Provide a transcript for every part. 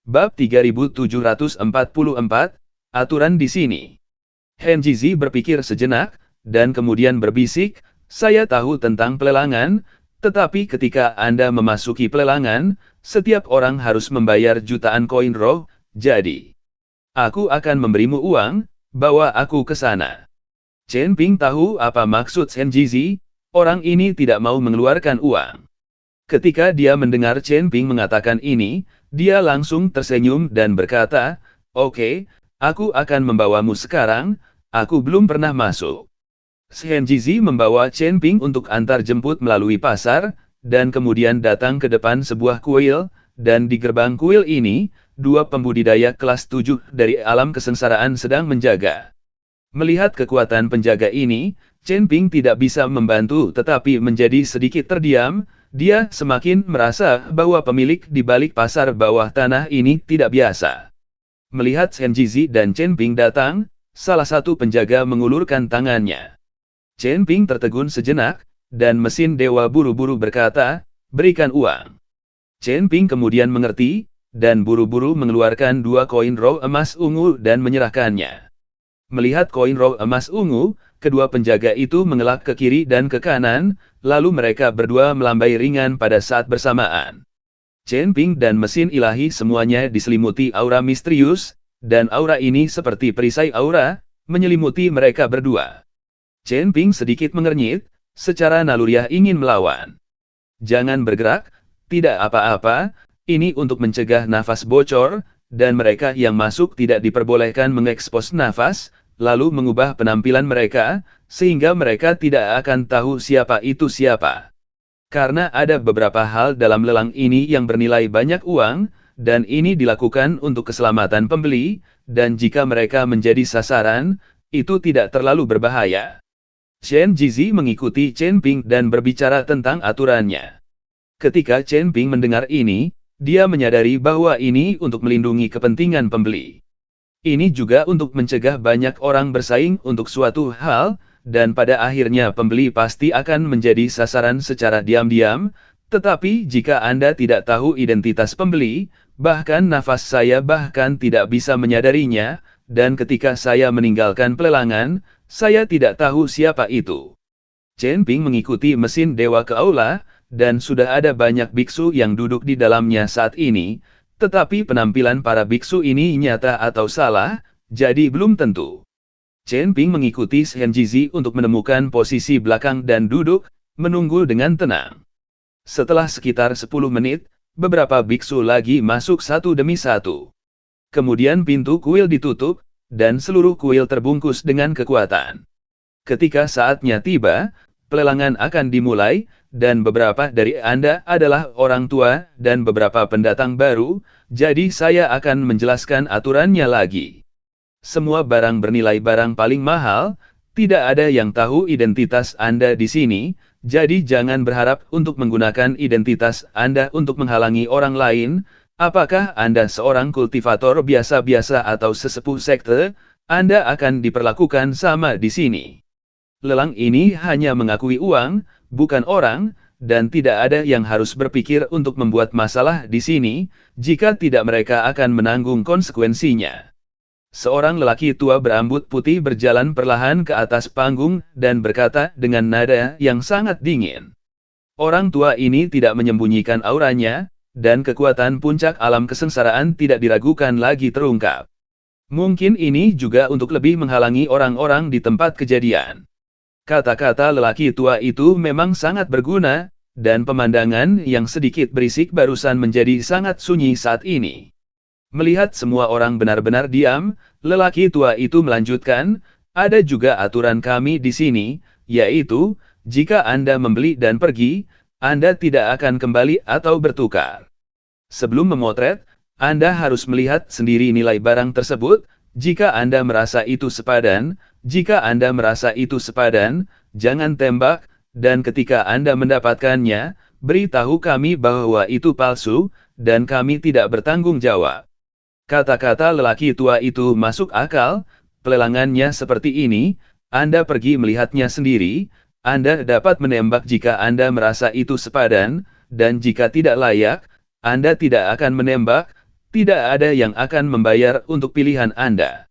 Bab 3744, Aturan di sini. Henjizi berpikir sejenak, dan kemudian berbisik, saya tahu tentang pelelangan, tetapi ketika Anda memasuki pelelangan, setiap orang harus membayar jutaan koin roh, jadi aku akan memberimu uang, bawa aku ke sana. Chen Ping tahu apa maksud Henjizi, orang ini tidak mau mengeluarkan uang. Ketika dia mendengar Chen Ping mengatakan ini, dia langsung tersenyum dan berkata, "Oke, aku akan membawamu sekarang, aku belum pernah masuk." Henjizi membawa Chen Ping untuk antar jemput melalui pasar, dan kemudian datang ke depan sebuah kuil, dan di gerbang kuil ini, dua pembudidaya kelas 7 dari alam kesengsaraan sedang menjaga. Melihat kekuatan penjaga ini, Chen Ping tidak bisa membantu tetapi menjadi sedikit terdiam. Dia semakin merasa bahwa pemilik di balik pasar bawah tanah ini tidak biasa. Melihat Henjizi dan Chen Ping datang, salah satu penjaga mengulurkan tangannya. Chen Ping tertegun sejenak, dan mesin dewa buru-buru berkata, "Berikan uang." Chen Ping kemudian mengerti, dan buru-buru mengeluarkan 2 koin roh emas ungu dan menyerahkannya. Melihat koin roh emas ungu, kedua penjaga itu mengelak ke kiri dan ke kanan, lalu mereka berdua melambai ringan pada saat bersamaan. Chen Ping dan mesin ilahi semuanya diselimuti aura misterius, dan aura ini seperti perisai aura, menyelimuti mereka berdua. Chen Ping sedikit mengernyit, secara naluriah ingin melawan. "Jangan bergerak, tidak apa-apa, ini untuk mencegah nafas bocor, dan mereka yang masuk tidak diperbolehkan mengekspos nafas, lalu mengubah penampilan mereka, sehingga mereka tidak akan tahu siapa itu siapa. Karena ada beberapa hal dalam lelang ini yang bernilai banyak uang, dan ini dilakukan untuk keselamatan pembeli, dan jika mereka menjadi sasaran, itu tidak terlalu berbahaya." Chen Jizi mengikuti Chen Ping dan berbicara tentang aturannya. Ketika Chen Ping mendengar ini, dia menyadari bahwa ini untuk melindungi kepentingan pembeli. Ini juga untuk mencegah banyak orang bersaing untuk suatu hal, dan pada akhirnya pembeli pasti akan menjadi sasaran secara diam-diam, tetapi jika Anda tidak tahu identitas pembeli, bahkan nafas saya bahkan tidak bisa menyadarinya, dan ketika saya meninggalkan pelelangan, saya tidak tahu siapa itu. Chen Ping mengikuti mesin dewa ke aula, dan sudah ada banyak biksu yang duduk di dalamnya saat ini, tetapi penampilan para biksu ini nyata atau salah, jadi belum tentu. Chen Ping mengikuti Henjizi untuk menemukan posisi belakang dan duduk, menunggu dengan tenang. Setelah sekitar 10 menit, beberapa biksu lagi masuk satu demi satu. Kemudian pintu kuil ditutup, dan seluruh kuil terbungkus dengan kekuatan. Ketika saatnya tiba, pelelangan akan dimulai, dan beberapa dari Anda adalah orang tua, dan beberapa pendatang baru, jadi saya akan menjelaskan aturannya lagi. Semua barang bernilai barang paling mahal, tidak ada yang tahu identitas Anda di sini, jadi jangan berharap untuk menggunakan identitas Anda untuk menghalangi orang lain. Apakah Anda seorang kultivator biasa-biasa atau sesepuh sekte, Anda akan diperlakukan sama di sini. Lelang ini hanya mengakui uang, bukan orang, dan tidak ada yang harus berpikir untuk membuat masalah di sini, jika tidak mereka akan menanggung konsekuensinya. Seorang lelaki tua berambut putih berjalan perlahan ke atas panggung dan berkata dengan nada yang sangat dingin. Orang tua ini tidak menyembunyikan auranya, dan kekuatan puncak alam kesengsaraan tidak diragukan lagi terungkap. Mungkin ini juga untuk lebih menghalangi orang-orang di tempat kejadian. Kata-kata lelaki tua itu memang sangat berguna, dan pemandangan yang sedikit berisik barusan menjadi sangat sunyi saat ini. Melihat semua orang benar-benar diam, lelaki tua itu melanjutkan, "Ada juga aturan kami di sini, yaitu, jika Anda membeli dan pergi, Anda tidak akan kembali atau bertukar. Sebelum memotret, Anda harus melihat sendiri nilai barang tersebut. Jika Anda merasa itu sepadan, jangan tembak, dan ketika Anda mendapatkannya, beritahu kami bahwa itu palsu, dan kami tidak bertanggung jawab." Kata-kata lelaki tua itu masuk akal, pelelangannya seperti ini, Anda pergi melihatnya sendiri, Anda dapat menembak jika Anda merasa itu sepadan, dan jika tidak layak, Anda tidak akan menembak, tidak ada yang akan membayar untuk pilihan Anda.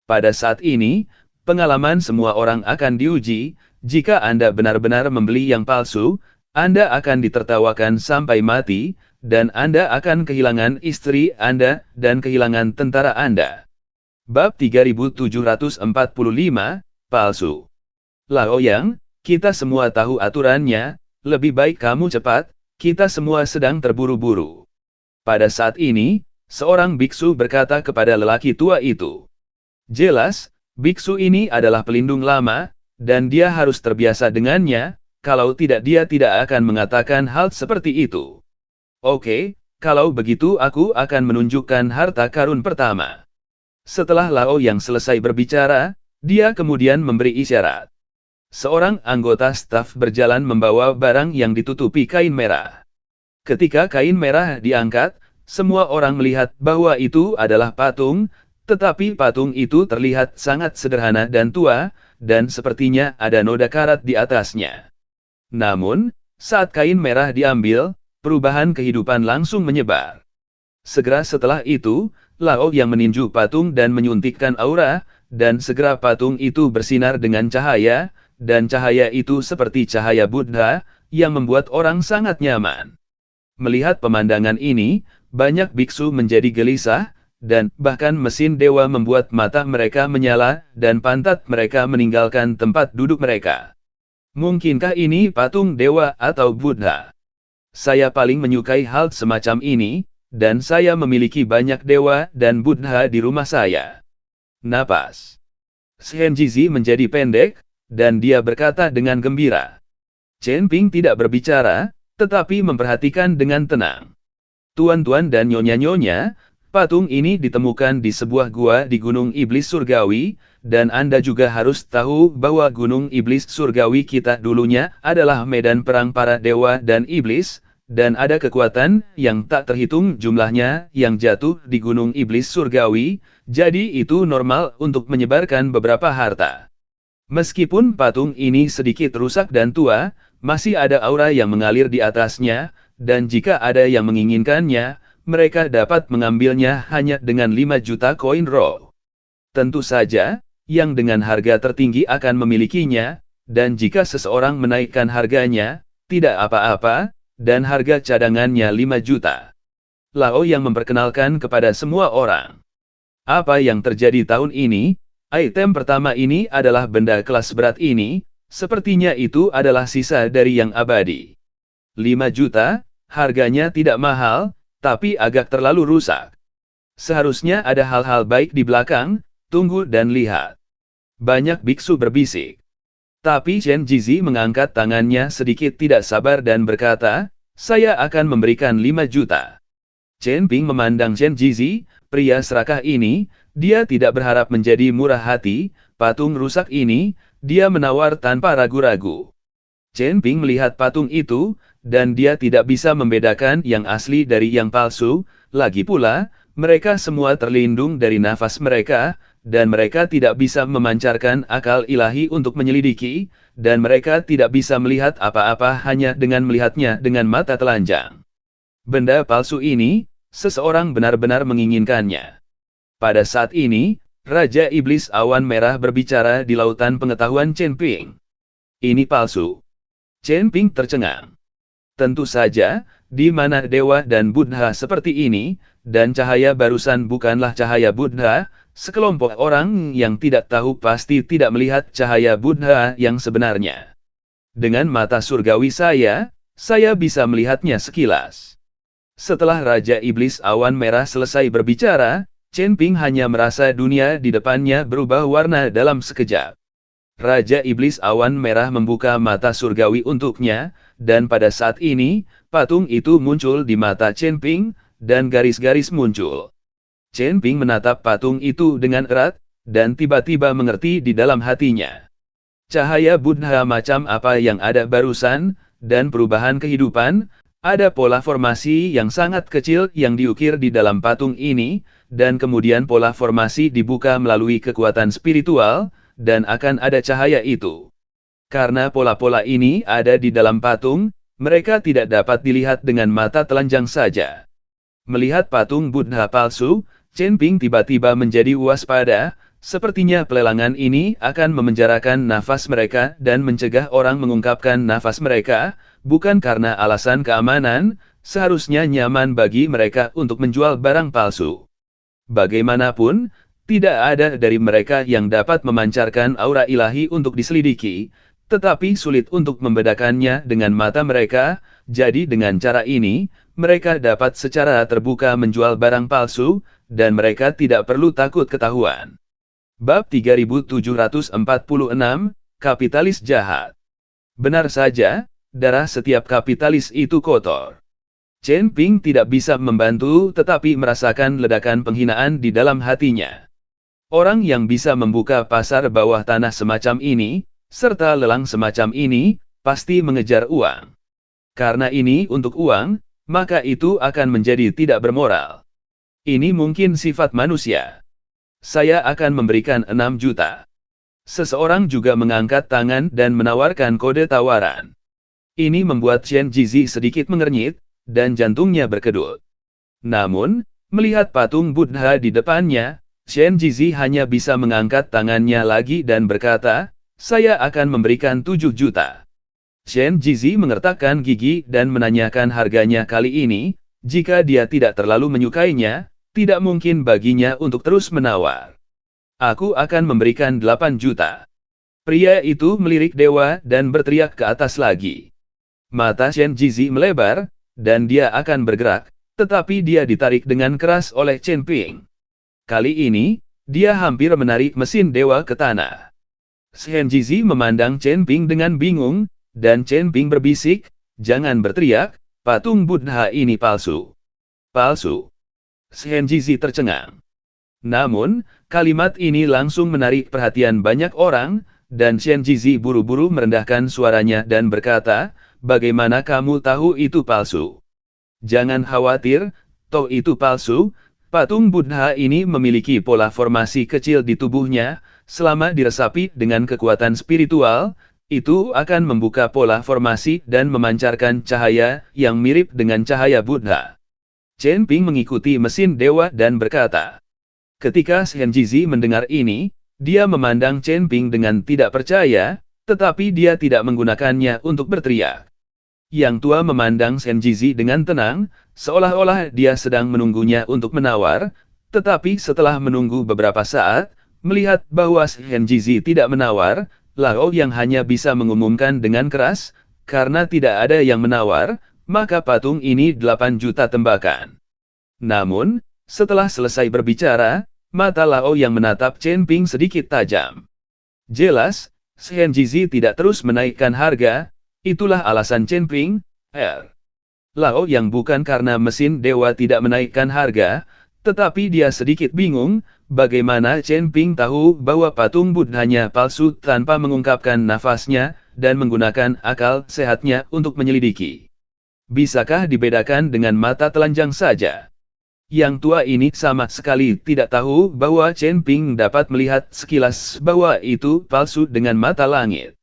Pada saat ini, pengalaman semua orang akan diuji. Jika Anda benar-benar membeli yang palsu, Anda akan ditertawakan sampai mati, dan Anda akan kehilangan istri Anda dan kehilangan tentara Anda. Bab 3745, Palsu. Laoyang, kita semua tahu aturannya, lebih baik kamu cepat, kita semua sedang terburu-buru. Pada saat ini, seorang biksu berkata kepada lelaki tua itu, jelas, biksu ini adalah pelindung lama, dan dia harus terbiasa dengannya, kalau tidak dia tidak akan mengatakan hal seperti itu. Oke, kalau begitu aku akan menunjukkan harta karun pertama. Setelah Laoyang selesai berbicara, dia kemudian memberi isyarat. Seorang anggota staf berjalan membawa barang yang ditutupi kain merah. Ketika kain merah diangkat, semua orang melihat bahwa itu adalah patung, tetapi patung itu terlihat sangat sederhana dan tua, dan sepertinya ada noda karat di atasnya. Namun, saat kain merah diambil, perubahan kehidupan langsung menyebar. Segera setelah itu, Laoyang meninju patung dan menyuntikkan aura, dan segera patung itu bersinar dengan cahaya, dan cahaya itu seperti cahaya Buddha, yang membuat orang sangat nyaman. Melihat pemandangan ini, banyak biksu menjadi gelisah, dan bahkan mesin dewa membuat mata mereka menyala, dan pantat mereka meninggalkan tempat duduk mereka. Mungkinkah ini patung dewa atau Buddha? Saya paling menyukai hal semacam ini, dan saya memiliki banyak dewa dan Buddha di rumah saya. Napas Shenjizi menjadi pendek, dan dia berkata dengan gembira. Chen Ping tidak berbicara, tetapi memperhatikan dengan tenang. Tuan-tuan dan nyonya-nyonya, patung ini ditemukan di sebuah gua di Gunung Iblis Surgawi, dan Anda juga harus tahu bahwa Gunung Iblis Surgawi kita dulunya adalah medan perang para dewa dan iblis, dan ada kekuatan yang tak terhitung jumlahnya yang jatuh di Gunung Iblis Surgawi, jadi itu normal untuk menyebarkan beberapa harta. Meskipun patung ini sedikit rusak dan tua, masih ada aura yang mengalir di atasnya, dan jika ada yang menginginkannya, mereka dapat mengambilnya hanya dengan 5 juta koin raw. Tentu saja, yang dengan harga tertinggi akan memilikinya, dan jika seseorang menaikkan harganya, tidak apa-apa, dan harga cadangannya 5 juta. Laoyang memperkenalkan kepada semua orang. Apa yang terjadi tahun ini? Item pertama ini adalah benda kelas berat ini, sepertinya itu adalah sisa dari yang abadi. 5 juta, harganya tidak mahal, tapi agak terlalu rusak. Seharusnya ada hal-hal baik di belakang, tunggu dan lihat. Banyak biksu berbisik. Tapi Chen Jizi mengangkat tangannya sedikit tidak sabar dan berkata, saya akan memberikan 5 juta. Chen Ping memandang Chen Jizi, pria serakah ini, dia tidak berharap menjadi murah hati, patung rusak ini, dia menawar tanpa ragu-ragu. Chen Ping melihat patung itu, dan dia tidak bisa membedakan yang asli dari yang palsu, lagi pula, mereka semua terlindung dari nafas mereka, dan mereka tidak bisa memancarkan akal ilahi untuk menyelidiki, dan mereka tidak bisa melihat apa-apa hanya dengan melihatnya dengan mata telanjang. Benda palsu ini, seseorang benar-benar menginginkannya. Pada saat ini, Raja Iblis Awan Merah berbicara di lautan pengetahuan Chen Ping. Ini palsu. Chen Ping tercengang. Tentu saja, di mana dewa dan Buddha seperti ini, dan cahaya barusan bukanlah cahaya Buddha, sekelompok orang yang tidak tahu pasti tidak melihat cahaya Buddha yang sebenarnya. Dengan mata surgawi saya bisa melihatnya sekilas. Setelah Raja Iblis Awan Merah selesai berbicara, Chen Ping hanya merasa dunia di depannya berubah warna dalam sekejap. Raja Iblis Awan Merah membuka mata surgawi untuknya, dan pada saat ini, patung itu muncul di mata Chen Ping, dan garis-garis muncul. Chen Ping menatap patung itu dengan erat, dan tiba-tiba mengerti di dalam hatinya. Cahaya Buddha macam apa yang ada barusan, dan perubahan kehidupan, ada pola formasi yang sangat kecil yang diukir di dalam patung ini, dan kemudian pola formasi dibuka melalui kekuatan spiritual, dan akan ada cahaya itu. Karena pola-pola ini ada di dalam patung, mereka tidak dapat dilihat dengan mata telanjang saja. Melihat patung Buddha palsu, Chen Ping tiba-tiba menjadi waspada. Sepertinya pelelangan ini akan memenjarakan nafas mereka dan mencegah orang mengungkapkan nafas mereka, bukan karena alasan keamanan, seharusnya nyaman bagi mereka untuk menjual barang palsu. Bagaimanapun, tidak ada dari mereka yang dapat memancarkan aura ilahi untuk diselidiki, tetapi sulit untuk membedakannya dengan mata mereka, jadi dengan cara ini, mereka dapat secara terbuka menjual barang palsu, dan mereka tidak perlu takut ketahuan. Bab 3746, Kapitalis Jahat. Benar saja, darah setiap kapitalis itu kotor. Chen Ping tidak bisa membantu tetapi merasakan ledakan penghinaan di dalam hatinya. Orang yang bisa membuka pasar bawah tanah semacam ini, serta lelang semacam ini, pasti mengejar uang. Karena ini untuk uang, maka itu akan menjadi tidak bermoral. Ini mungkin sifat manusia. Saya akan memberikan 6 juta. Seseorang juga mengangkat tangan dan menawarkan kode tawaran. Ini membuat Chen Jizi sedikit mengernyit, dan jantungnya berkedut. Namun, melihat patung Buddha di depannya, Chen Jizi hanya bisa mengangkat tangannya lagi dan berkata, saya akan memberikan 7 juta. Chen Jizi mengertakkan gigi dan menanyakan harganya kali ini, jika dia tidak terlalu menyukainya, tidak mungkin baginya untuk terus menawar. Aku akan memberikan 8 juta. Pria itu melirik dewa dan berteriak ke atas lagi. Mata Chen Jizi melebar, dan dia akan bergerak, tetapi dia ditarik dengan keras oleh Chen Ping. Kali ini, dia hampir menarik mesin dewa ke tanah. Chen Jizi memandang Chen Ping dengan bingung, dan Chen Ping berbisik, jangan berteriak, patung Buddha ini palsu. Palsu. Chen Jizi tercengang. Namun, kalimat ini langsung menarik perhatian banyak orang, dan Chen Jizi buru-buru merendahkan suaranya dan berkata, bagaimana kamu tahu itu palsu? Jangan khawatir, toh itu palsu, patung Buddha ini memiliki pola formasi kecil di tubuhnya, selama diresapi dengan kekuatan spiritual, itu akan membuka pola formasi dan memancarkan cahaya yang mirip dengan cahaya Buddha. Chen Ping mengikuti mesin dewa dan berkata. Ketika Chen Jizi mendengar ini, dia memandang Chen Ping dengan tidak percaya, tetapi dia tidak menggunakannya untuk berteriak. Yang tua memandang Chen Jizi dengan tenang, seolah-olah dia sedang menunggunya untuk menawar, tetapi setelah menunggu beberapa saat, melihat bahwa Chen Jizi tidak menawar, Lao yang hanya bisa mengumumkan dengan keras, karena tidak ada yang menawar, maka patung ini 8 juta tembakan. Namun, setelah selesai berbicara, mata Lao yang menatap Chen Ping sedikit tajam. Jelas, Chen Jizi tidak terus menaikkan harga, itulah alasan Chen Ping, Lao yang bukan karena mesin dewa tidak menaikkan harga, tetapi dia sedikit bingung, bagaimana Chen Ping tahu bahwa patung Buddhanya palsu tanpa mengungkapkan nafasnya, dan menggunakan akal sehatnya untuk menyelidiki. Bisakah dibedakan dengan mata telanjang saja? Yang tua ini sama sekali tidak tahu bahwa Chen Ping dapat melihat sekilas bahwa itu palsu dengan mata langit.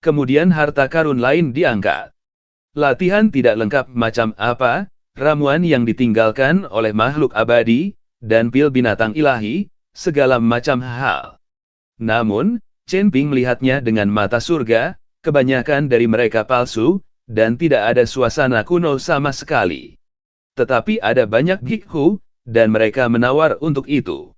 Kemudian harta karun lain diangkat. Latihan tidak lengkap macam apa, ramuan yang ditinggalkan oleh makhluk abadi, dan pil binatang ilahi, segala macam hal. Namun, Chen Ping melihatnya dengan mata surga, kebanyakan dari mereka palsu, dan tidak ada suasana kuno sama sekali. Tetapi ada banyak bhikkhu, dan mereka menawar untuk itu.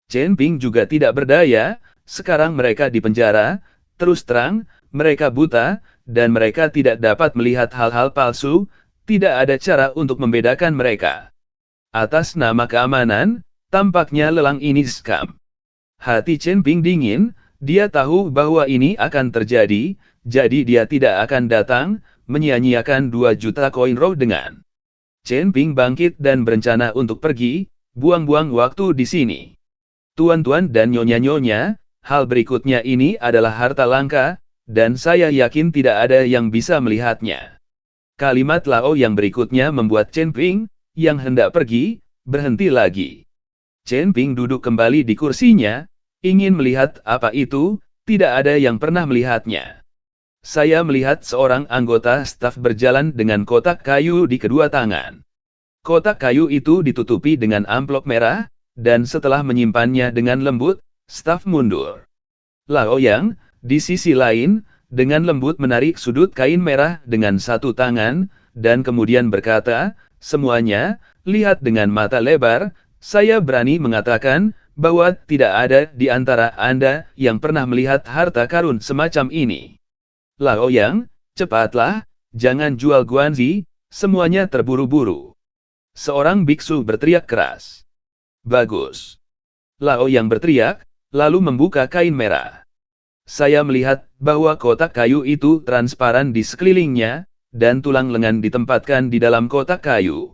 Chen Ping juga tidak berdaya, sekarang mereka di penjara, terus terang, mereka buta, dan mereka tidak dapat melihat hal-hal palsu, tidak ada cara untuk membedakan mereka. Atas nama keamanan, tampaknya lelang ini skam. Hati Chen Ping dingin, dia tahu bahwa ini akan terjadi, jadi dia tidak akan datang, menyia-nyiakan 2 juta koin roh dengan. Chen Ping bangkit dan berencana untuk pergi, buang-buang waktu di sini. Tuan-tuan dan nyonya-nyonya, hal berikutnya ini adalah harta langka, dan saya yakin tidak ada yang bisa melihatnya. Kalimat Lao yang berikutnya membuat Chen Ping, yang hendak pergi, berhenti lagi. Chen Ping duduk kembali di kursinya, ingin melihat apa itu, tidak ada yang pernah melihatnya. Saya melihat seorang anggota staf berjalan dengan kotak kayu di kedua tangan. Kotak kayu itu ditutupi dengan amplop merah, dan setelah menyimpannya dengan lembut, staf mundur. Laoyang, di sisi lain, dengan lembut menarik sudut kain merah dengan satu tangan, dan kemudian berkata, "Semuanya, lihat dengan mata lebar, saya berani mengatakan, bahwa tidak ada di antara Anda yang pernah melihat harta karun semacam ini. Laoyang, cepatlah, jangan jual Guanzi, semuanya terburu-buru." Seorang biksu berteriak keras. "Bagus." Laoyang berteriak, lalu membuka kain merah. Saya melihat bahwa kotak kayu itu transparan di sekelilingnya, dan tulang lengan ditempatkan di dalam kotak kayu.